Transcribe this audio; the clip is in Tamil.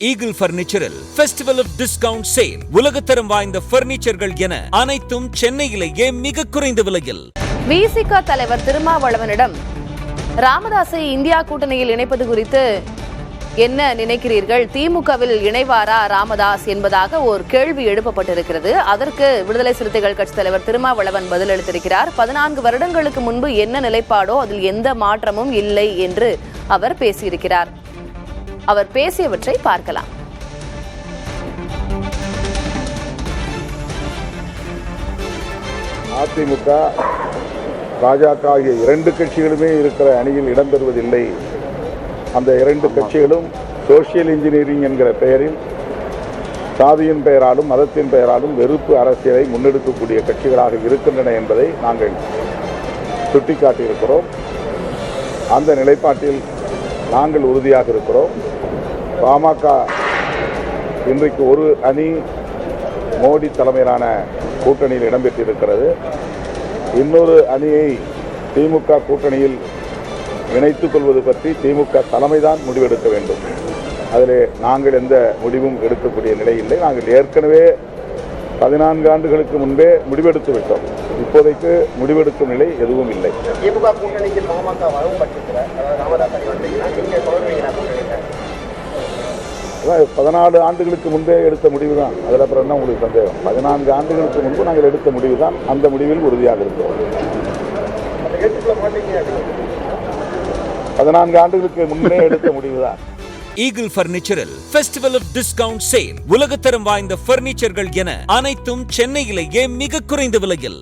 ஈகிள் பர்னிச்சரில் ஃபெஸ்டிவல் ஆஃப் டிஸ்கவுண்ட் சேல். உலகத்தரம் வாய்ந்த பர்னிச்சர்கள் என அனைத்தும் சென்னையிலேயே மிக குறைந்த விலையில். விசிக தலைவர் திருமாவளவனிடம் ராமதாஸை இந்தியா கூட்டணியில் இணைப்பது குறித்து என்ன நினைக்கிறீர்கள்? திமுகவில் இணைவாரா ராமதாஸ் என்பதாக ஒரு கேள்வி எழுப்பப்பட்டிருக்கிறது. அதற்கு விடுதலை சிறுத்தைகள் கட்சி தலைவர் திருமாவளவன் பதிலளித்திருக்கிறார். 14 வருடங்களுக்கு முன்பு என்ன நிலைப்பாடோ அதில் எந்த மாற்றமும் இல்லை என்று அவர் பேசியிருக்கிறார். அவர் பேசியவற்றை பார்க்கலாம். அதிமுக பாஜக ஆகிய 2 கட்சிகளுமே இருக்கிற அணியில் இடம்பெறுவதில்லை. அந்த 2 கட்சிகளும் சோசியல் இன்ஜினியரிங் என்கிற பெயரில் சாதியின் பெயராலும் மதத்தின் பெயராலும் வெறுப்பு அரசியலை முன்னெடுக்கக்கூடிய கட்சிகளாக இருக்கின்றன என்பதை நாங்கள் சுட்டிக்காட்டியிருக்கிறோம். அந்த நிலைப்பாட்டில் நாங்கள் உறுதியாக இருக்கிறோம். பாமக இன்றைக்கு ஒரு அணி மோடி தலைமையிலான கூட்டணியில் இடம்பெற்றிருக்கிறது. இன்னொரு அணியை திமுக கூட்டணியில் இணைத்துக் கொள்வது பற்றி திமுக தலைமைதான் முடிவெடுக்க வேண்டும். அதில் நாங்கள் எந்த முடிவும் எடுக்கக்கூடிய நிலை இல்லை. நாங்கள் ஏற்கனவே 14 ஆண்டுகளுக்கு முன்பே முடிவெடுத்து விட்டோம். இப்போதைக்கு முடிவெடுக்கும் நிலை எதுவும் இல்லை. திமுக கூட்டணிக்கு பாமக வரும் பட்சத்தில் 14 ஆண்டுகளுக்கு முன்பே எடுத்த முடிவு தான். அதில் அப்புறம் என்ன உங்களுக்கு சந்தேகம்? 14 ஆண்டுகளுக்கு முன்பு நாங்கள் எடுத்த முடிவு தான். அந்த முடிவில் உறுதியாக இருக்கிறோம். 14 ஆண்டுகளுக்கு முன்னே எடுத்த முடிவு தான். ஈகிள் பர்னிச்சரில் ஃபெஸ்டிவல் ஆஃப் டிஸ்கவுண்ட் சேல். உலகத்தரம் வாய்ந்த பர்னிச்சர்கள் என அனைத்தும் சென்னையிலேயே மிக குறைந்த விலையில்.